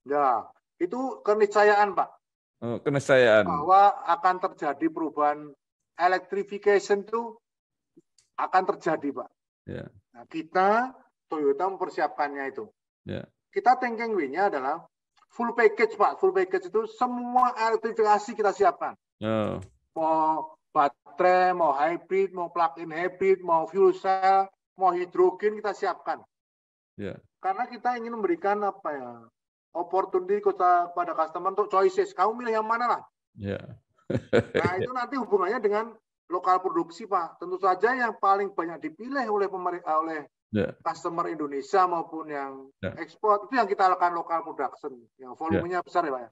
Ya, itu keniscayaan, Pak. Oh, keniscayaan. Bahwa akan terjadi perubahan electrification itu akan terjadi, Pak. Ya. Nah, kita Toyota mempersiapkannya itu. Ya. Kita thinking way-nya adalah full package, Pak. Full package itu semua elektrifikasi kita siapkan. Oh. Mau baterai, mau hybrid, mau plug-in hybrid, mau fuel cell, mau hidrogen kita siapkan. Ya. Karena kita ingin memberikan apa ya, opportunity kepada customer untuk choices. Kamu milih yang mana lah? Ya. Nah, itu nanti hubungannya dengan lokal produksi, Pak. Tentu saja yang paling banyak dipilih oleh customer Indonesia maupun yang ekspor, itu yang kita lakukan lokal production. Yang volumenya besar ya, Pak.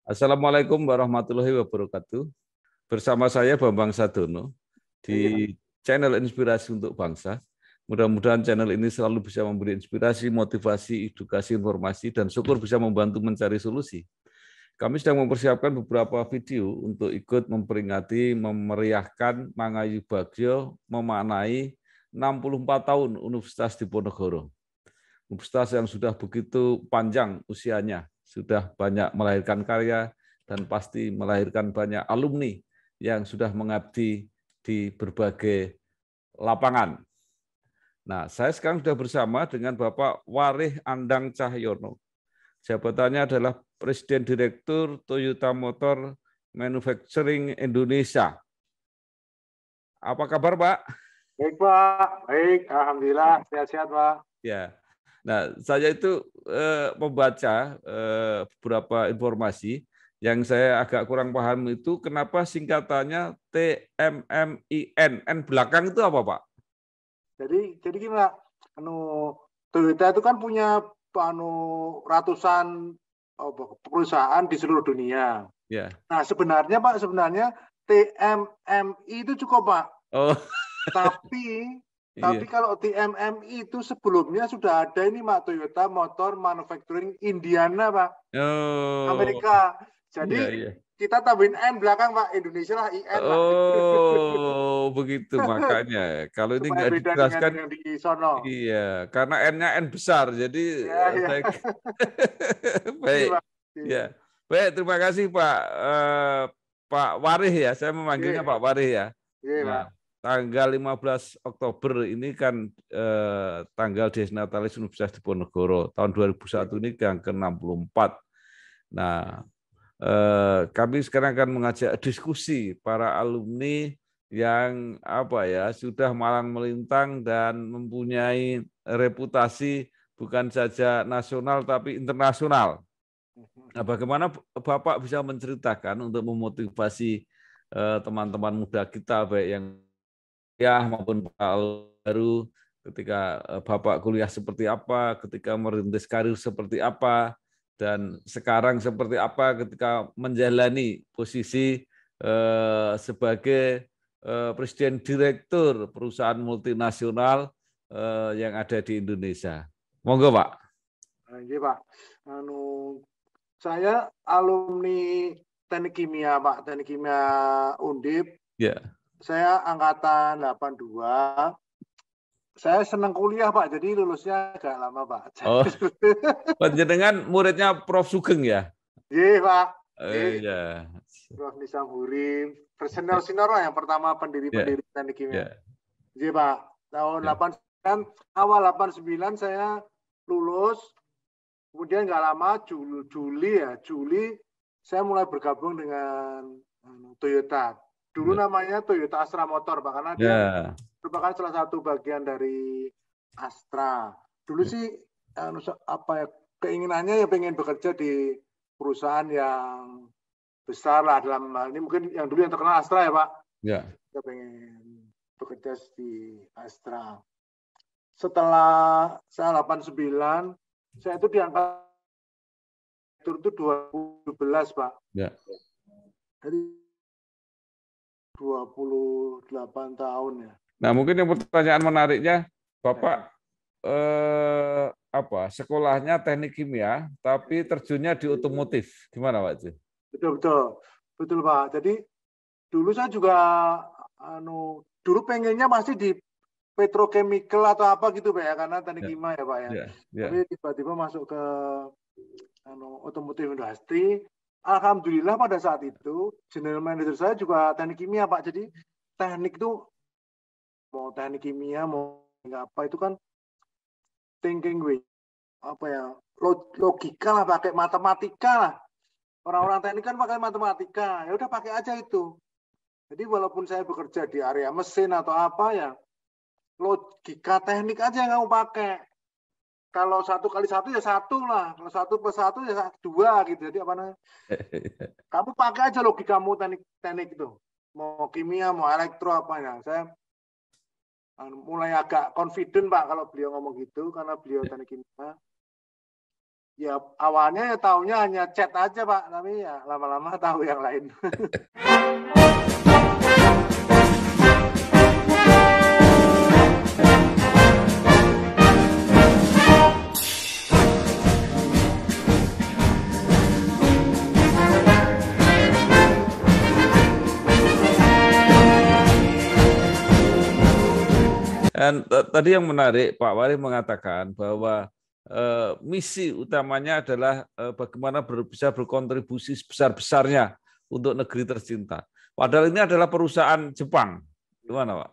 Assalamualaikum warahmatullahi wabarakatuh. Bersama saya Bambang Sadono di channel Inspirasi untuk Bangsa. Mudah-mudahan channel ini selalu bisa memberi inspirasi, motivasi, edukasi, informasi, dan syukur bisa membantu mencari solusi. Kami sedang mempersiapkan beberapa video untuk ikut memperingati, memeriahkan Mangayu Bagyo memaknai 64 tahun Universitas Diponegoro. Universitas yang sudah begitu panjang usianya, sudah banyak melahirkan karya, dan pasti melahirkan banyak alumni yang sudah mengabdi di berbagai lapangan. Nah, saya sekarang sudah bersama dengan Bapak Warih Andang Cahyono. Jabatannya adalah Presiden Direktur Toyota Motor Manufacturing Indonesia. Apa kabar, Pak? Baik, Pak. Baik, alhamdulillah. Sehat-sehat, Pak. Ya. Nah, saya itu membaca beberapa informasi yang saya agak kurang paham itu kenapa singkatannya TMMIN. N belakang itu apa, Pak? Jadi gini, Pak. Toyota itu kan punya ratusan perusahaan di seluruh dunia. Ya. Nah, sebenarnya TMMI itu cukup, Pak. Oh. Tapi kalau TMMI itu sebelumnya sudah ada ini, Pak, Toyota Motor Manufacturing Indiana, Pak. Oh. Amerika. Jadi kita tambahin N belakang, Pak. Indonesia lah, IN, Pak. Oh, begitu makanya. Kalau ini nggak dijelaskan, yang di sono. Iya, karena N-nya N besar, jadi saya... Baik. Ya, baik. Terima kasih Pak Warih ya. Saya memanggilnya Pak Warih ya. Nah, tanggal 15 Oktober ini kan tanggal Dies Natalis Universitas Diponegoro. Tahun 2001 ini yang ke-64. Nah, kami sekarang akan mengajak diskusi para alumni yang sudah malang melintang dan mempunyai reputasi bukan saja nasional tapi internasional. Nah, bagaimana Bapak bisa menceritakan untuk memotivasi teman-teman muda kita baik yang maupun baru ketika Bapak kuliah seperti apa, ketika merintis karir seperti apa, dan sekarang seperti apa ketika menjalani posisi sebagai Presiden Direktur perusahaan multinasional yang ada di Indonesia. Monggo, Pak. Iya, Pak. Saya alumni Teknik Kimia, Pak. Teknik Kimia Undip. Ya. Saya angkatan 82. Saya senang kuliah, Pak. Jadi lulusnya agak lama, Pak. Oh. Panjenengan muridnya Prof. Sugeng ya? Iya, Pak. Iya. Prof. Nisamhuri. Senior lah yang pertama pendiri-pendiri Teknik Kimia. Iya, Pak. Tahun 89, awal 89 saya lulus. Kemudian nggak lama, Juli saya mulai bergabung dengan Toyota. Dulu namanya Toyota Astra Motor, Pak, karena dia merupakan salah satu bagian dari Astra. Dulu sih keinginannya pengen bekerja di perusahaan yang besar lah, dalam hal ini mungkin yang dulu yang terkenal Astra ya, Pak. Ya. Kita pengen bekerja di Astra. Setelah saya 89, saya itu diangkat itu 2012, Pak. Ya. Jadi 28 tahun ya. Nah, mungkin yang pertanyaan menariknya, Bapak sekolahnya teknik kimia, tapi terjunnya di otomotif. Gimana, Pak? Betul, Pak. Jadi dulu saya juga dulu pengennya masih di petrochemical atau apa gitu, Pak ya, karena teknik kimia ya, Pak ya. Tapi tiba-tiba masuk ke otomotif industri. Alhamdulillah pada saat itu general manager saya juga teknik kimia, Pak. Jadi teknik itu mau teknik kimia mau apa itu kan thinking way logika lah, pakai matematika lah. Orang-orang teknik kan pakai matematika. Ya udah pakai aja itu. Jadi walaupun saya bekerja di area mesin atau apa ya, logika teknik aja yang kamu pakai. Kalau 1 kali 1 ya 1 lah. Kalau 1 plus 1 ya 2 gitu. Jadi apa namanya? Kamu pakai aja logikamu teknik itu. Mau kimia, mau elektro apa ya. Saya mulai agak confident, Pak, kalau beliau ngomong gitu karena beliau teknik kimia. Ya awalnya ya taunya hanya chat aja, Pak. Tapi ya lama-lama tahu yang lain. Dan tadi yang menarik, Pak Wari mengatakan bahwa misi utamanya adalah bagaimana bisa berkontribusi sebesar-besarnya untuk negeri tercinta. Padahal ini adalah perusahaan Jepang. Gimana, Pak?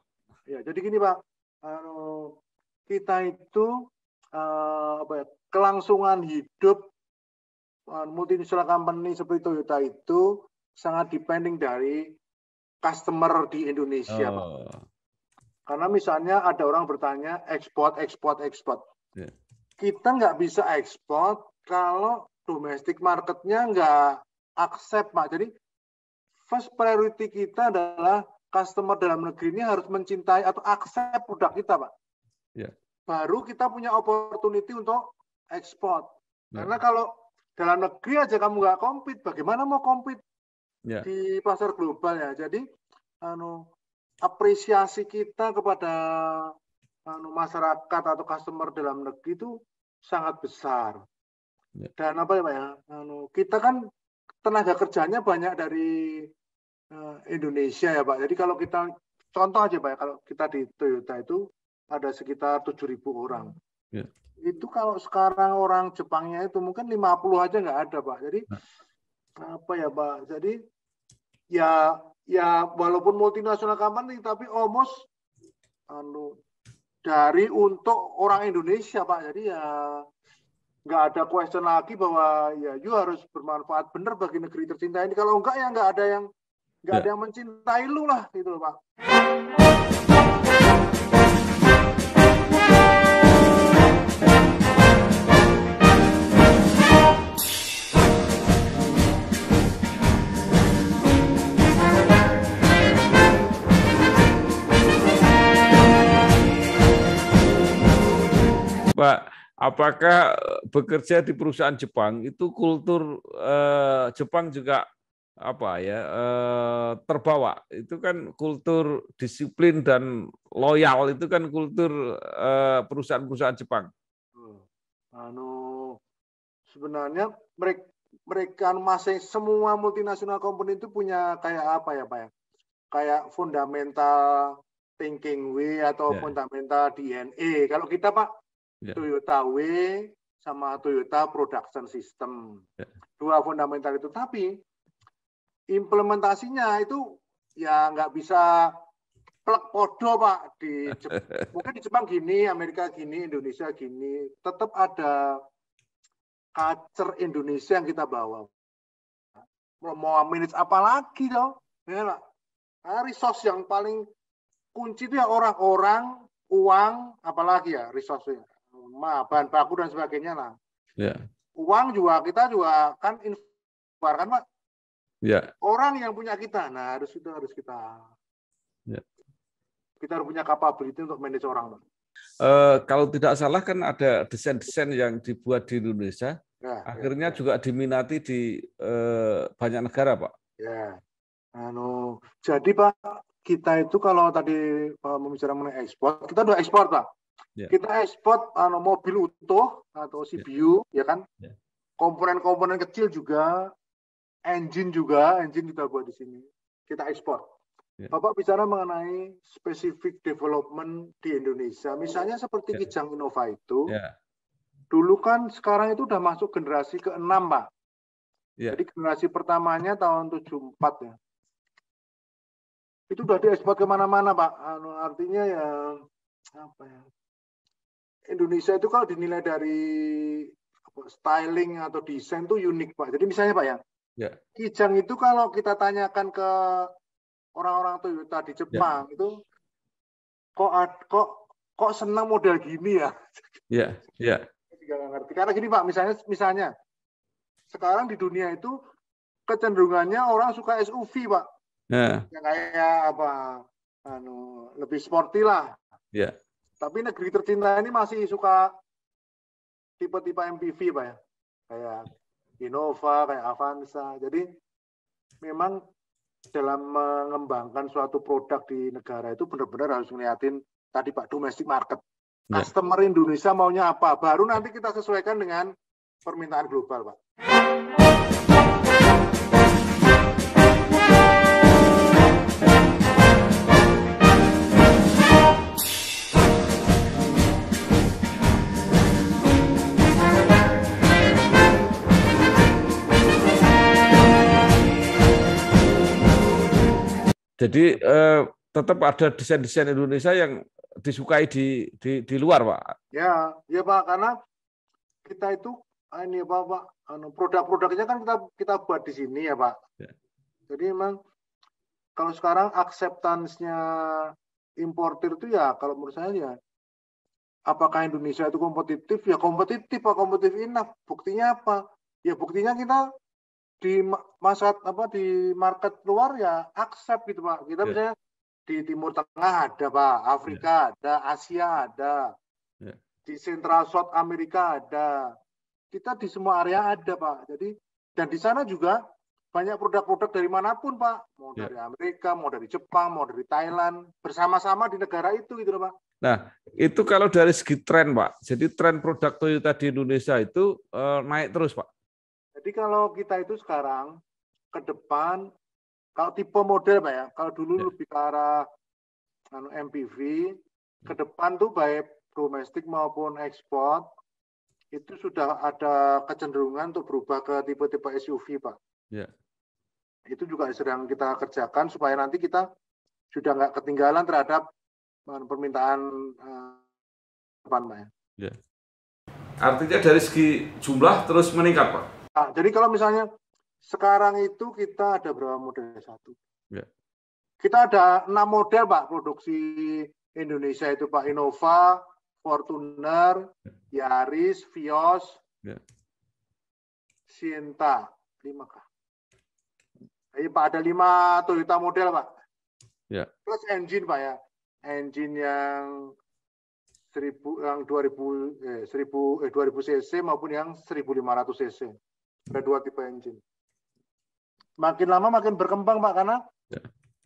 Ya, jadi gini, Pak. Kita itu kelangsungan hidup multinational company seperti Toyota itu sangat depending dari customer di Indonesia, Pak. Karena misalnya ada orang bertanya ekspor. Yeah. Kita nggak bisa ekspor kalau domestic marketnya nggak accept, Pak. Jadi first priority kita adalah customer dalam negeri ini harus mencintai atau accept produk kita, Pak. Yeah. Baru kita punya opportunity untuk ekspor. Yeah. Karena kalau dalam negeri aja kamu nggak compete, bagaimana mau compete di pasar global ya? Jadi apresiasi kita kepada masyarakat atau customer dalam negeri itu sangat besar. Dan apa ya, Pak ya? Kita kan tenaga kerjanya banyak dari Indonesia ya, Pak. Jadi kalau kita contoh aja, Pak ya, kalau kita di Toyota itu ada sekitar 7.000 orang. Itu kalau sekarang orang Jepangnya itu mungkin 50 aja nggak ada, Pak. Jadi apa ya, Pak? Jadi ya walaupun multinasional company tapi almost dari untuk orang Indonesia, Pak. Jadi ya nggak ada question lagi bahwa ya you harus bermanfaat benar bagi negeri tercinta ini. Kalau enggak ya nggak ada yang mencintai lu lah gitu loh, Pak. Pak, apakah bekerja di perusahaan Jepang itu kultur Jepang juga terbawa? Itu kan kultur disiplin dan loyal, itu kan kultur perusahaan-perusahaan Jepang. Sebenarnya mereka masih semua multinasional company itu punya kayak apa ya, Pak ya? Kayak fundamental thinking way atau fundamental DNA. Kalau kita, Pak, Toyota Way sama Toyota Production System. Dua fundamental itu. Tapi implementasinya itu ya nggak bisa plek podo, Pak. Mungkin di Jepang gini, Amerika gini, Indonesia gini. Tetap ada culture Indonesia yang kita bawa. Mau manage apa lagi dong? Ya, resource yang paling kunci itu ya orang-orang, uang, apalagi ya resource-nya. Bahan baku dan sebagainya lah. Uang juga kita juga kan kan, Pak. Orang yang punya kita, nah harus kita. kita harus punya capability untuk manage orang, Pak. Kalau tidak salah kan ada desain-desain yang dibuat di Indonesia, akhirnya juga diminati di banyak negara, Pak. Ya, jadi Pak, kita itu kalau tadi membicarakan mengenai ekspor, kita udah ekspor, Pak. Kita ekspor mobil utuh atau CBU, ya kan? Komponen-komponen kecil juga, engine kita buat di sini. Kita ekspor. Bapak bicara mengenai spesifik development di Indonesia, misalnya seperti Kijang Innova itu, dulu kan sekarang itu udah masuk generasi ke-6, Pak. Jadi generasi pertamanya tahun 74 ya. Itu udah diekspor kemana-mana, Pak. Artinya ya, apa ya? Indonesia itu kalau dinilai dari styling atau desain tuh unik, Pak. Jadi misalnya, Pak ya, Kijang itu kalau kita tanyakan ke orang-orang Toyota di Jepang itu kok senang model gini ya? Iya. Nggak ngerti. Karena gini Pak, misalnya sekarang di dunia itu kecenderungannya orang suka SUV Pak. Yang kayak apa? Lebih sporty lah. Tapi negeri tercinta ini masih suka tipe-tipe MPV Pak ya. Kayak Innova, kayak Avanza. Jadi memang dalam mengembangkan suatu produk di negara itu benar-benar harus ngeliatin tadi Pak, domestic market. Customer Indonesia maunya apa? Baru nanti kita sesuaikan dengan permintaan global, Pak. Jadi tetap ada desain-desain Indonesia yang disukai di luar, Pak. Ya Pak, karena kita itu ini Pak, produk-produknya kan kita buat di sini ya Pak. Jadi memang kalau sekarang acceptance-nya importir itu ya kalau menurut saya ya apakah Indonesia itu kompetitif? Ya kompetitif Pak, kompetitif enough. Buktinya apa? Ya buktinya kita di market luar ya accept gitu Pak. Kita misalnya di Timur Tengah ada Pak, Afrika ada, Asia ada, di Central South Amerika ada. Kita di semua area ada Pak. Jadi dan di sana juga banyak produk-produk dari manapun Pak, mau dari Amerika, mau dari Jepang, mau dari Thailand, bersama-sama di negara itu gitu loh Pak. Nah, itu kalau dari segi tren Pak. Jadi tren produk Toyota di Indonesia itu naik terus Pak. Jadi kalau kita itu sekarang ke depan, kalau tipe model Pak ya, kalau dulu lebih ke arah MPV, ke depan tuh baik domestik maupun ekspor, itu sudah ada kecenderungan untuk berubah ke tipe-tipe SUV Pak. Itu juga sedang kita kerjakan supaya nanti kita sudah nggak ketinggalan terhadap permintaan depan Pak ya. Artinya dari segi jumlah terus meningkat Pak. Nah, jadi kalau misalnya sekarang itu kita ada berapa model satu? Kita ada 6 model Pak produksi Indonesia itu Pak, Innova, Fortuner, Yaris, Vios, Sienta, 5 kah? Jadi Pak ada 5 Toyota model Pak. Plus engine Pak ya, engine yang 2000 cc maupun yang 1500 cc. Ada 2 tipe engine. Makin lama makin berkembang Pak karena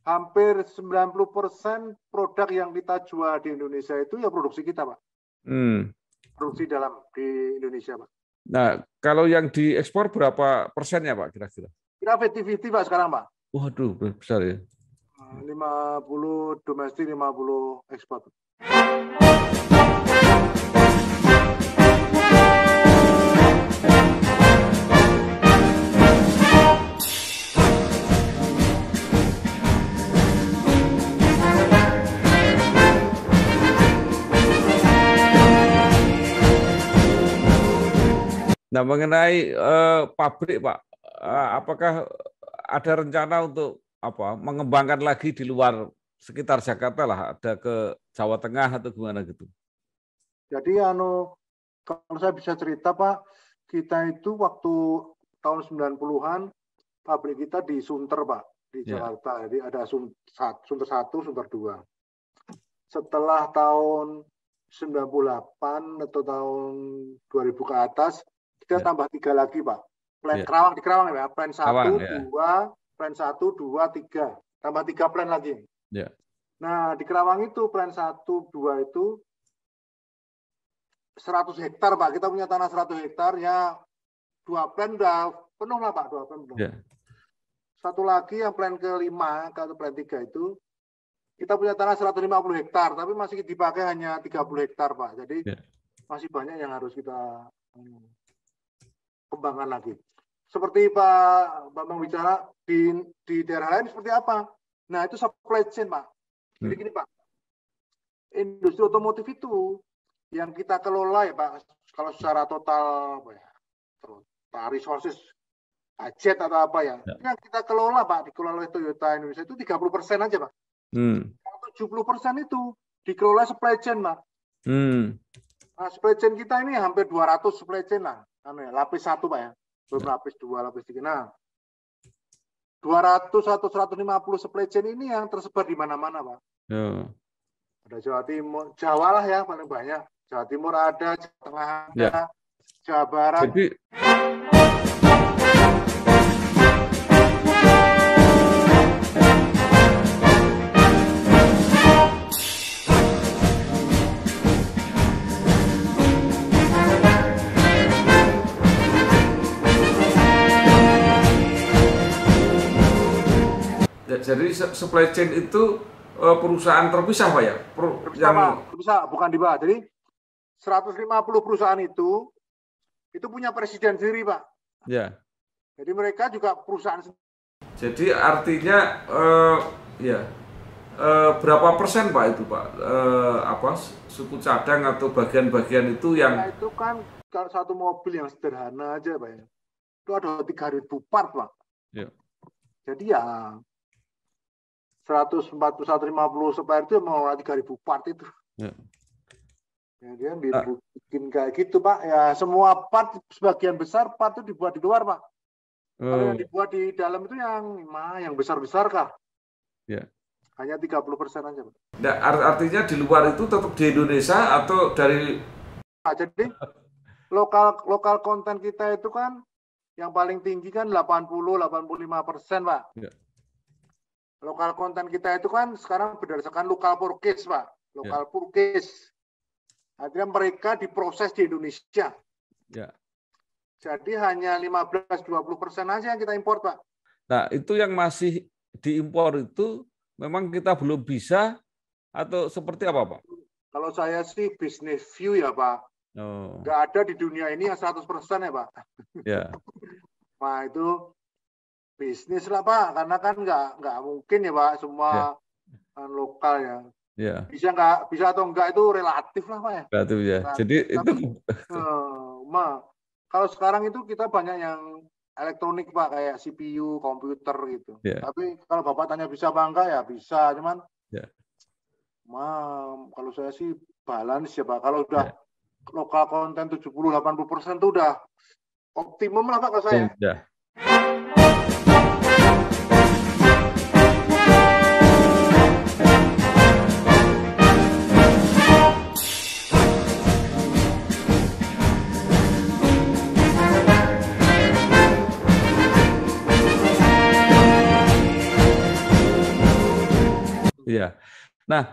hampir 90% produk yang kita jual di Indonesia itu ya produksi kita Pak. Produksi di Indonesia Pak. Nah, kalau yang diekspor berapa persennya Pak kira-kira? Kira 50-50 Pak sekarang Pak. Waduh, besar ya. 50 domestik, 50 ekspor. Nah, mengenai pabrik, Pak, apakah ada rencana untuk mengembangkan lagi di luar sekitar Jakarta lah, ada ke Jawa Tengah atau gimana gitu? Jadi kalau saya bisa cerita Pak, kita itu waktu tahun 90-an pabrik kita di Sunter Pak, di Jakarta. Jadi ada Sunter 1, Sunter 2. setelah tahun 98 atau tahun 2000 ke atas, kita tambah 3 lagi, Pak. Plan Kerawang, di Kerawang ya, plan 1, 2, plan 1, 2, 3. Tambah 3 plan lagi. Nah, di Kerawang itu plan 1, 2 itu 100 hektar, Pak. Kita punya tanah 100 hektar, ya 2 plan udah penuh lah, Pak. 2 plan penuh. Satu lagi yang plan ke-5, atau plan 3 itu, kita punya tanah 150 hektar, tapi masih dipakai hanya 30 hektar, Pak. Jadi masih banyak yang harus kita kembangkan lagi. Seperti Pak Bambang bicara, di daerah lain seperti apa? Nah, itu supply chain, Pak. Jadi gini, Pak. Industri otomotif itu yang kita kelola ya, Pak. Kalau secara total, apa ya, resources, budget atau apa ya. Yang kita kelola, Pak, dikelola oleh Toyota Indonesia itu 30% aja, Pak. 70% itu dikelola supply chain, Pak. Nah, supply chain kita ini hampir 200 supply chain lah. Lapis 1, Pak ya. Belum lapis 2, lapis 3. Nah, 200 atau 150 supply chain ini yang tersebar di mana-mana, Pak. Ada Jawa Timur, Jawa lah ya paling banyak. Jawa Timur ada, Jawa Tengah ada, Jawa Barat. Jadi supply chain itu perusahaan terpisah, Pak ya? Terpisah, bukan dibahas. Jadi 150 perusahaan itu punya presiden sendiri, Pak. Jadi mereka juga perusahaan. Jadi artinya berapa persen, Pak, itu, Pak? Suku cadang atau bagian-bagian itu yang... Nah, itu kan kalau satu mobil yang sederhana aja, Pak ya. Itu ada 3.000 part, Pak. Jadi ya 150 supplier itu mau 3.000 part itu. Ya, dia bikin kayak gitu, Pak. Ya semua part, sebagian besar part itu dibuat di luar, Pak. Kalau yang dibuat di dalam itu yang besar-besar kah? Hanya 30% aja, Pak. Nah, artinya di luar itu tetap di Indonesia atau dari... Jadi lokal konten kita itu kan yang paling tinggi kan 80-85%, Pak. Lokal konten kita itu kan sekarang berdasarkan lokal purchase, Pak. Lokal purchase. Artinya mereka diproses di Indonesia. Jadi hanya 15-20% aja yang kita impor, Pak. Nah, itu yang masih diimpor itu memang kita belum bisa atau seperti apa, Pak? Kalau saya sih business view ya, Pak. Nggak ada di dunia ini yang 100% ya, Pak. Nah, itu bisnis lah, Pak, karena kan nggak mungkin ya, Pak, semua lokal ya. Bisa atau enggak itu relatif lah, Pak ya. Relatif ya. Jadi itu kalau sekarang itu kita banyak yang elektronik, Pak, kayak CPU, komputer gitu. Tapi kalau Bapak tanya bisa apa enggak ya bisa, cuman kalau saya sih balance ya, Pak. Kalau udah lokal konten 70-80% itu udah optimum lah, Pak, kalau saya. Iya. Nah,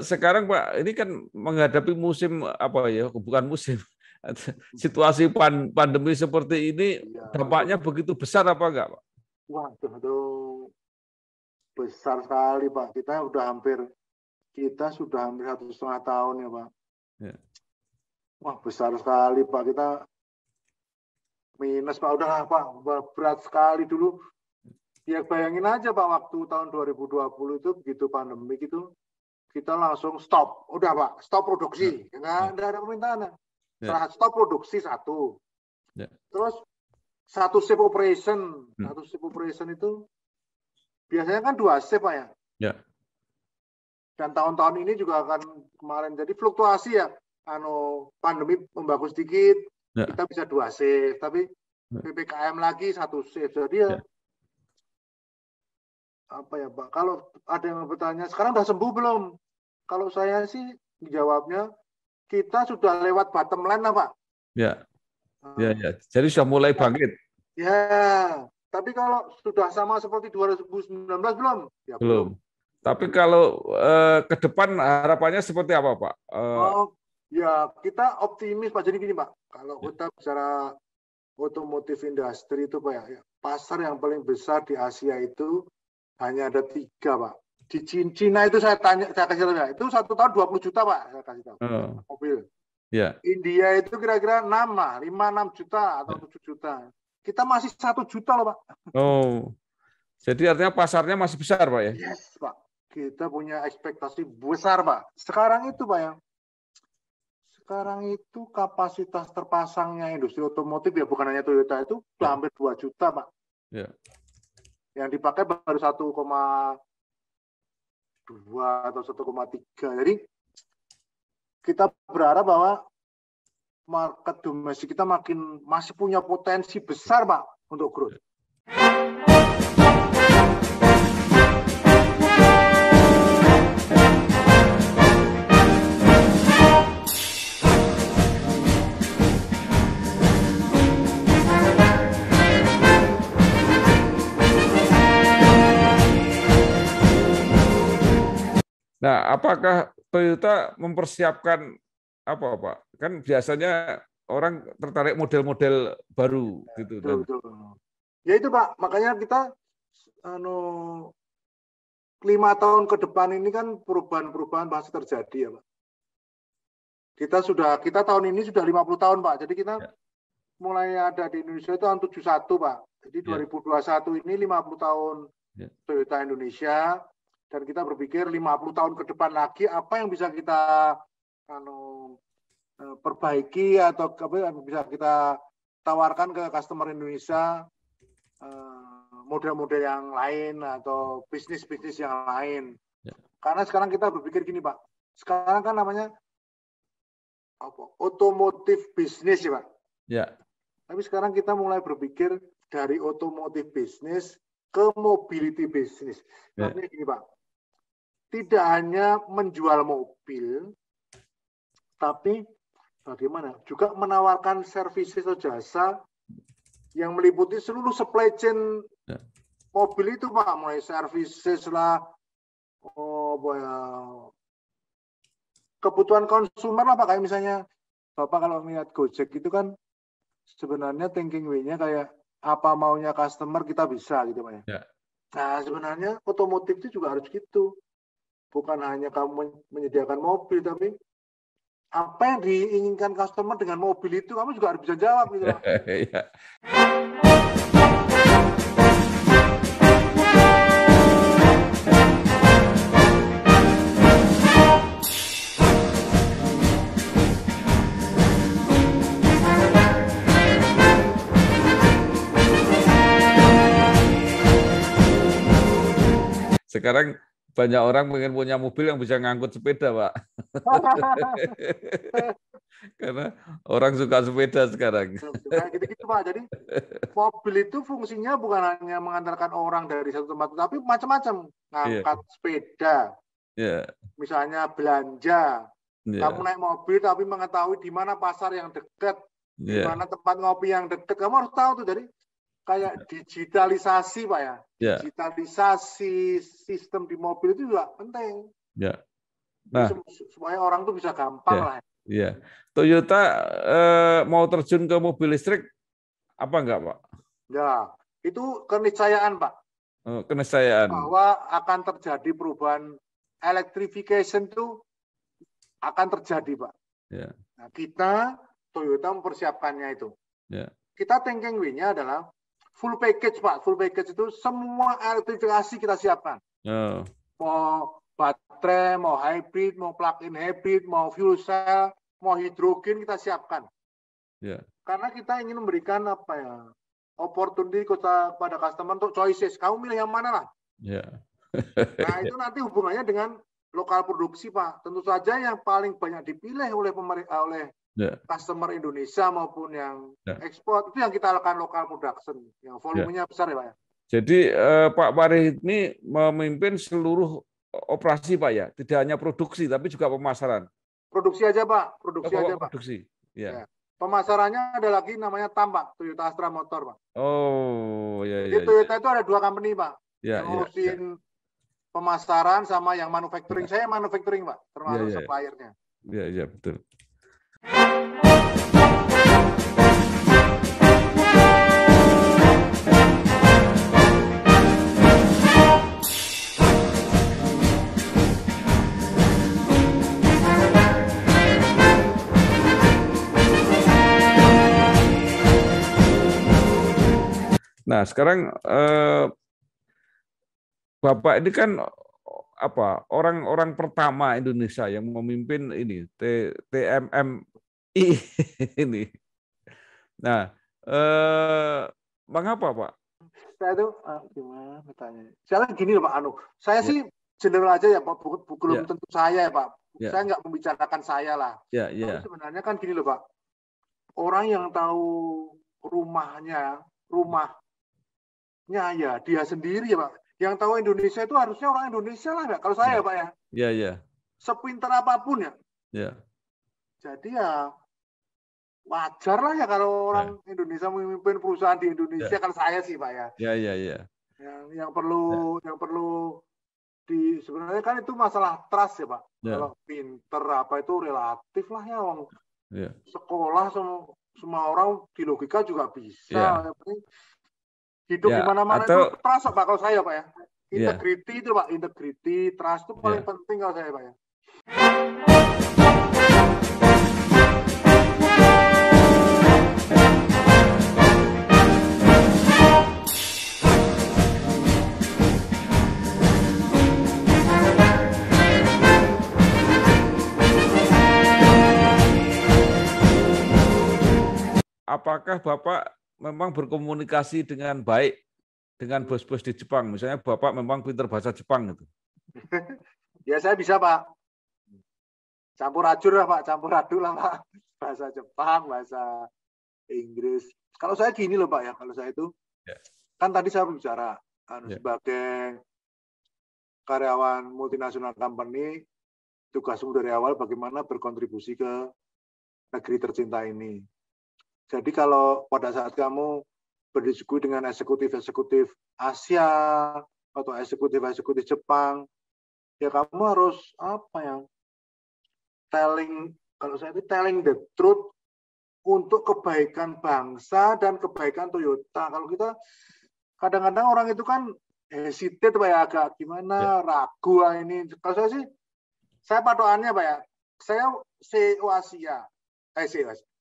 sekarang Pak, ini kan menghadapi musim apa ya? Bukan musim. Situasi pandemi seperti ini dampaknya begitu besar apa enggak, Pak? Wah, itu besar sekali, Pak. Kita sudah hampir 1,5 tahun ya, Pak. Wah, besar sekali, Pak. Kita minus, Pak. Udah, Pak, berat sekali dulu. Ya bayangin aja, Pak, waktu tahun 2020 itu begitu pandemi gitu, kita langsung stop. Udah, Pak, stop produksi. Nggak ada permintaan. Stop produksi satu. Terus satu shift operation. Satu shift operation itu biasanya kan 2 shift, Pak ya. Dan tahun-tahun ini juga akan kemarin jadi fluktuasi ya. Pandemi membagus dikit, kita bisa 2 shift. Tapi PPKM lagi 1 shift. Jadi ya apa ya, Pak? Kalau ada yang bertanya, sekarang udah sembuh belum? Kalau saya sih jawabnya kita sudah lewat bottom line lah Pak. Ya, ya, ya. Jadi sudah mulai bangkit. Ya, tapi kalau sudah sama seperti 2019 belum? Ya, belum. Tapi kalau ke depan harapannya seperti apa Pak? Ya kita optimis Pak. Jadi gini Pak, kalau kita bicara otomotif industri itu Pak ya, pasar yang paling besar di Asia itu hanya ada 3 Pak. Di Cina itu saya kasih tahu ya, itu 1 tahun 20 juta Pak, saya kasih tahu. Mobil. Ya. India itu kira-kira 5-6 juta atau 7 juta. Kita masih 1 juta loh Pak. Oh, jadi artinya pasarnya masih besar Pak ya? Yes Pak, kita punya ekspektasi besar Pak. Sekarang itu Pak ya, sekarang itu kapasitas terpasangnya industri otomotif ya bukan hanya Toyota itu sudah hampir 2 juta Pak. Ya. Yang dipakai baru 1,2 atau 1,3. Jadi kita berharap bahwa market domestik kita masih punya potensi besar Pak untuk growth. Nah, apakah Toyota mempersiapkan apa Pak? Kan biasanya orang tertarik model-model baru gitu. Betul. Ya itu Pak, makanya kita 5 tahun ke depan ini kan perubahan-perubahan pasti terjadi ya Pak. Kita tahun ini sudah 50 tahun Pak. Jadi kita mulai ada di Indonesia itu tahun 71 Pak. Jadi 2021 ini 50 tahun Toyota Indonesia. Dan kita berpikir 50 tahun ke depan lagi apa yang bisa kita perbaiki atau apa yang bisa kita tawarkan ke customer Indonesia, model-model yang lain atau bisnis-bisnis yang lain. Karena sekarang kita berpikir gini Pak, sekarang kan namanya otomotif bisnis ya Pak. Ya. Tapi sekarang kita mulai berpikir dari otomotif bisnis ke mobility bisnis. Artinya gini Pak, tidak hanya menjual mobil, tapi bagaimana juga menawarkan services atau jasa yang meliputi seluruh supply chain mobil itu Pak, mulai services lah, kebutuhan konsumer lah Pak, kayak misalnya Bapak kalau melihat Gojek itu kan sebenarnya thinking way-nya kayak apa maunya customer kita bisa gitu Pak ya. Nah sebenarnya otomotif itu juga harus gitu. Bukan hanya kamu menyediakan mobil, tapi apa yang diinginkan customer dengan mobil itu kamu juga harus bisa jawab gitu. Sekarang banyak orang pengen punya mobil yang bisa ngangkut sepeda, Pak. Karena orang suka sepeda sekarang. Gitu-gitu, Pak. Jadi mobil itu fungsinya bukan hanya mengantarkan orang dari satu tempat, tapi macam-macam. Ngangkat sepeda, misalnya belanja. Kamu naik mobil tapi mengetahui di mana pasar yang dekat, di mana tempat ngopi yang dekat. Kamu harus tahu tuh. Jadi kayak digitalisasi Pak ya. Digitalisasi sistem di mobil itu juga penting. Nah, supaya orang tuh bisa gampang lah. Toyota mau terjun ke mobil listrik apa enggak Pak? Ya, itu keniscayaan Pak. Keniscayaan. Bahwa akan terjadi perubahan electrification itu akan terjadi Pak. Nah, kita Toyota mempersiapkannya itu. Kita thinking way-nya adalah full package Pak. Full package itu semua elektrifikasi kita siapkan. Mau baterai, mau hybrid, mau plug-in hybrid, mau fuel cell, mau hidrogen kita siapkan. Karena kita ingin memberikan opportunity kepada customer untuk choices. Kamu milih yang mana lah. Nah itu nanti hubungannya dengan lokal produksi Pak. Tentu saja yang paling banyak dipilih oleh customer Indonesia maupun yang ekspor itu yang kita lakukan lokal production yang volumenya besar ya Pak. Jadi Pak Warih ini memimpin seluruh operasi Pak ya, tidak hanya produksi tapi juga pemasaran. Produksi aja Pak, produksi aja Pak. Produksi, ya. Pemasarannya ada lagi namanya TAM Pak, Toyota Astra Motor Pak. Oh, ya. Jadi Toyota itu ada 2 company Pak, yang ngurusin pemasaran sama yang manufacturing. Saya manufacturing Pak, termasuk suppliernya. Iya betul. Nah, sekarang Bapak ini kan orang-orang pertama Indonesia yang memimpin ini TMMI ini. Nah, mengapa Pak? Saya itu gimana bertanya? Saya gini loh Pak Anu. Saya sih general aja ya Pak, belum tentu saya ya Pak. Saya nggak membicarakan saya lah. Tapi sebenarnya kan gini loh Pak. Orang yang tahu rumahnya ya dia sendiri ya Pak. Yang tahu Indonesia itu harusnya orang Indonesia lah Pak. Kalau saya ya Pak ya. Iya. Sepintar apapun ya. Iya. Jadi ya wajar lah ya kalau orang Indonesia memimpin perusahaan di Indonesia. Kan saya sih Pak ya. Iya. Yang perlu sebenarnya kan itu masalah trust ya Pak. Kalau pinter apa itu relatif lah ya Wong. Sekolah semua orang di logika juga bisa. Hidup di mana-mana itu trust Pak kalau saya Pak ya. Integrity itu Pak, integrity, trust itu paling penting kalau saya Pak ya. Apakah Bapak memang berkomunikasi dengan baik dengan bos-bos di Jepang? Misalnya Bapak memang pintar bahasa Jepang gitu. Ya saya bisa Pak. Campur aduk lah Pak, bahasa Jepang, bahasa Inggris. Kalau saya gini loh Pak ya, kalau saya itu kan tadi saya bicara sebagai karyawan multinasional company, tugasmu dari awal bagaimana berkontribusi ke negeri tercinta ini. Jadi kalau pada saat kamu berdiskusi dengan eksekutif Asia atau eksekutif Jepang, ya kamu harus telling the truth untuk kebaikan bangsa dan kebaikan Toyota. Kalau kita kadang-kadang orang itu kan hesitate Pak ya, agak gimana, ragu ini. Kalau saya sih, saya patokannya Pak ya, saya CEO Asia,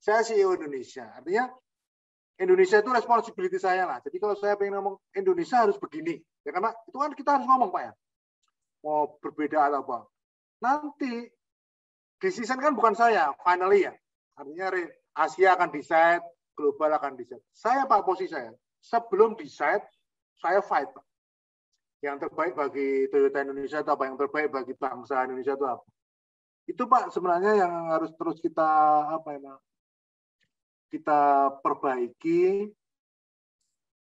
saya CEO Indonesia. Artinya Indonesia itu responsibility saya lah. Jadi kalau saya pengen ngomong Indonesia harus begini, ya karena itu kan kita harus ngomong Pak ya. Mau berbeda atau apa. Nanti decision kan bukan saya, finally ya. Artinya Asia akan decide, global akan decide. Saya Pak, posisi saya. Sebelum decide, saya fight Pak. Yang terbaik bagi Toyota Indonesia itu apa? Yang terbaik bagi bangsa Indonesia itu apa? Itu Pak sebenarnya yang harus terus kita perbaiki,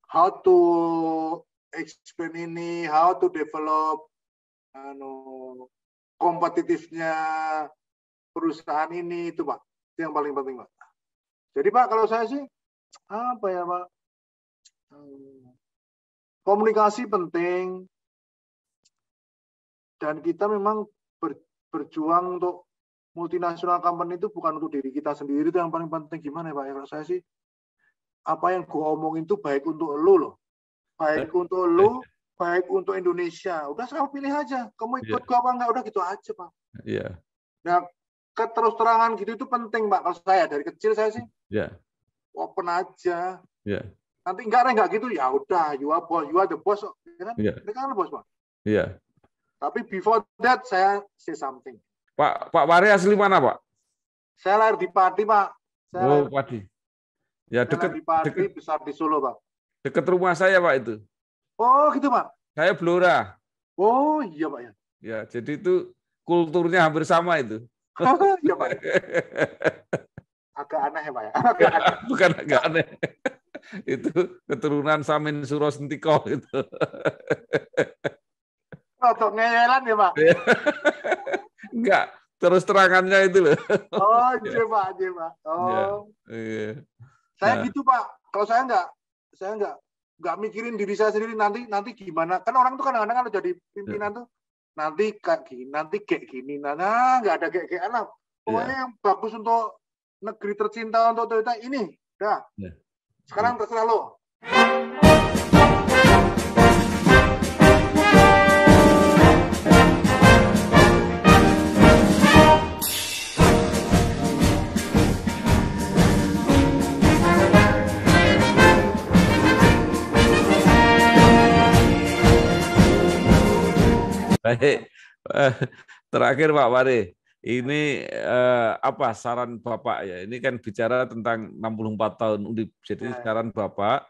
how to explain ini, how to develop kompetitifnya perusahaan ini, itu Pak. Itu yang paling penting Pak. Jadi Pak, kalau saya sih, Pak? Komunikasi penting, dan kita memang berjuang untuk multinasional company itu bukan untuk diri kita sendiri, itu yang paling penting. Gimana ya Pak? Kalau saya sih, apa yang gue omongin itu baik untuk lu loh. Baik untuk lu, baik untuk Indonesia. Udah kamu pilih aja. Kamu ikut gue apa enggak, udah gitu aja Pak. Iya. Nah, keterus terangan gitu itu penting Pak. Kalau saya, dari kecil saya sih, open aja. Nanti enggak gitu, ya udah, you are the boss. Ya kan? Ini kan bos Pak. Iya. Tapi before that, saya say something. Pak Wari asli mana, Pak? Saya lahir di Pati, Pak. Pati. Ya, dekat di Pati, besar di Solo, Pak. Dekat rumah saya, Pak, itu. Oh, gitu, Pak. Saya Blora. Oh, iya, Pak ya. Ya, jadi itu kulturnya hampir sama itu. Iya, Pak. Agak aneh ya, Pak ya. Bukan agak aneh. Itu keturunan Samin Suro Sentiko itu. rodok ngeyelan ya Pak? Enggak, terus terangannya itu loh. Oh, iya Pak. Oh. Ya. Saya gitu Pak. Kalau saya nggak mikirin diri saya sendiri nanti gimana. Kan orang tuh kadang-kadang kalau jadi pimpinan tuh nanti kayak gini, nah nggak ada kayak lah. Pokoknya yang bagus untuk negeri tercinta, untuk Toyota ini, dah. Sekarang terserah lo. Baik, terakhir Pak Wari, ini apa saran Bapak ya? Ini kan bicara tentang 64 tahun Undip. Jadi saran Bapak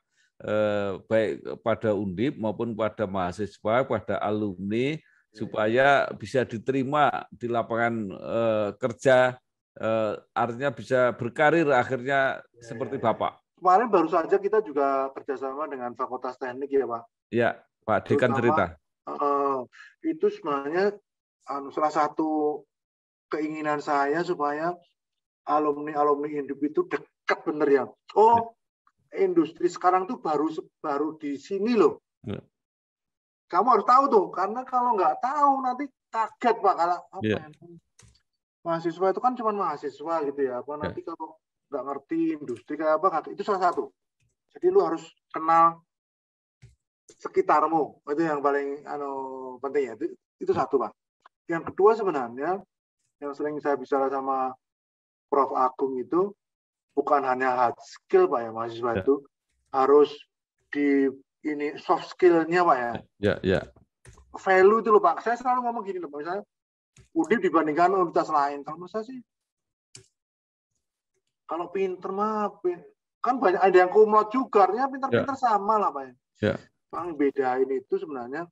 baik pada Undip maupun pada mahasiswa, pada alumni supaya bisa diterima di lapangan kerja, artinya bisa berkarir akhirnya seperti Bapak. Kemarin baru saja kita juga kerjasama dengan Fakultas Teknik ya Pak. Ya, Pak Dekan cerita. Itu sebenarnya salah satu keinginan saya supaya alumni Undip itu dekat bener ya. Oh, industri sekarang tuh baru di sini loh. Kamu harus tahu tuh, karena kalau nggak tahu nanti kaget Pak kalau mahasiswa itu kan cuma mahasiswa gitu ya. Apa nanti kalau nggak ngerti industri kayak apa, itu salah satu. Jadi lu harus kenal sekitarmu, itu yang paling penting ya. Itu satu Pak. Yang kedua sebenarnya yang sering saya bicara sama Prof Agung itu bukan hanya hard skill Pak ya, mahasiswa itu harus di ini soft skill-nya Pak ya. Ya. Value itu loh Pak. Saya selalu ngomong gini loh Pak, misalnya Undip dibandingkan universitas lain. Kalau menurut saya sih, kalau pinter mah kan banyak, ada yang cum laude juga, artinya pinter-pinter sama lah Pak ya. Yang bedain itu sebenarnya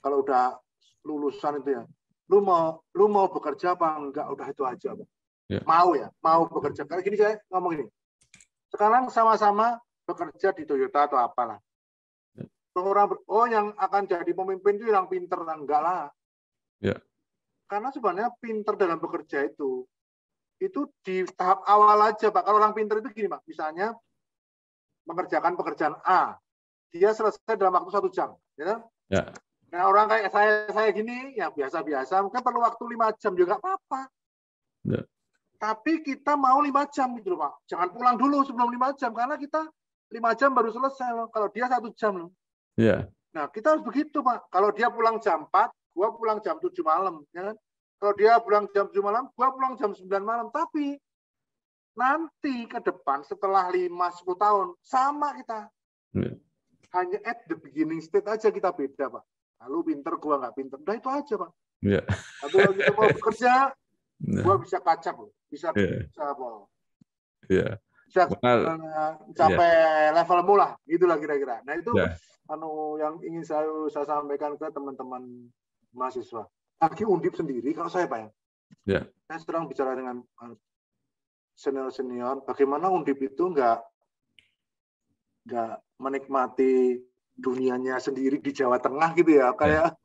kalau udah lulusan itu ya, lu mau bekerja apa enggak, udah itu aja Pak. Mau bekerja. Karena gini saya ngomong gini, sekarang sama-sama bekerja di Toyota atau apalah. Yang akan jadi pemimpin itu yang pinter, enggak lah. Karena sebenarnya pinter dalam bekerja itu di tahap awal aja Pak. Kalau orang pinter itu gini Pak, misalnya mengerjakan pekerjaan A, dia selesai dalam waktu 1 jam, ya. Nah orang kayak saya gini ya biasa-biasa, mungkin perlu waktu 5 jam juga apa-apa. Tapi kita mau 5 jam gitu loh Pak. Jangan pulang dulu sebelum 5 jam, karena kita 5 jam baru selesai loh. Kalau dia 1 jam loh. Nah kita harus begitu Pak. Kalau dia pulang jam 4, gua pulang jam 7 malam, ya kan? Kalau dia pulang jam 7 malam, gua pulang jam 9 malam. Tapi nanti ke depan setelah 5-10 tahun sama kita. Hanya at the beginning state aja kita beda Pak. Lalu pinter, gua nggak pinter. Udah itu aja Pak. Tapi kalau kita mau bekerja, gua bisa kacap loh. Bisa apa? Bisa sampai levelmu lah, gitulah kira-kira. Nah itu yang ingin saya sampaikan ke teman-teman mahasiswa. Bagi Undip sendiri, kalau saya Pak ya, saya sedang bicara dengan senior-senior, bagaimana Undip itu nggak menikmati dunianya sendiri di Jawa Tengah gitu ya, kayak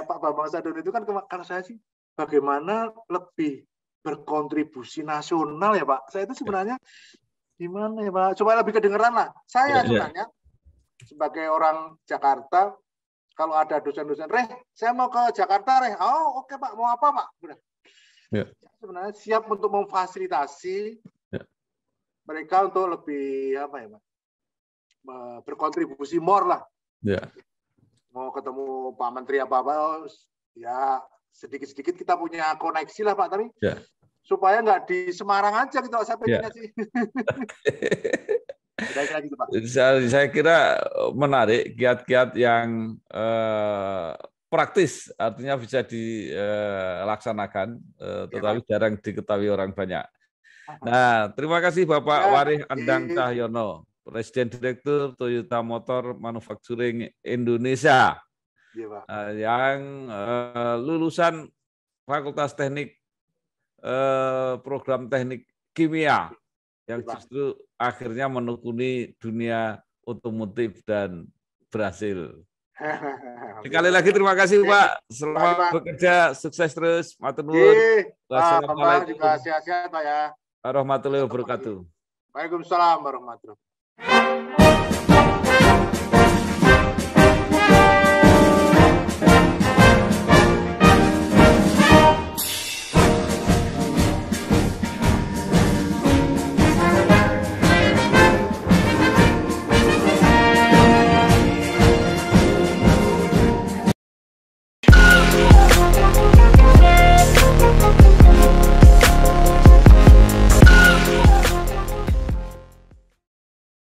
Pak Bambang Sadun itu kan, kalau saya sih bagaimana lebih berkontribusi nasional ya Pak. Saya itu sebenarnya gimana ya Pak, coba lebih kedengeran lah. Saya sebenarnya sebagai orang Jakarta, kalau ada dosen-dosen, saya mau ke Jakarta, oh oke Pak, mau apa Pak? Udah. Sebenarnya siap untuk memfasilitasi mereka untuk lebih apa ya Pak, berkontribusi more lah. Mau ketemu Pak Menteri apa ya sedikit-sedikit kita punya koneksi lah Pak, tapi supaya nggak di Semarang aja gitu, saya pengennya sih. Gitu, Pak. Saya kira menarik kiat-kiat yang praktis, artinya bisa dilaksanakan, tetapi jarang diketahui orang banyak. Nah, terima kasih Bapak Warih Andang Cahyono, Presiden Direktur Toyota Motor Manufacturing Indonesia, yang lulusan Fakultas Teknik program teknik kimia, yang justru akhirnya menekuni dunia otomotif dan berhasil. Sekali lagi terima kasih Pak. Selamat bekerja, sukses terus. Matur nuwun. Wassalamualaikum juga sehat-sehat Pak ya. Warahmatullahi wabarakatuh. Waalaikumsalam warahmatullahi wabarakatuh.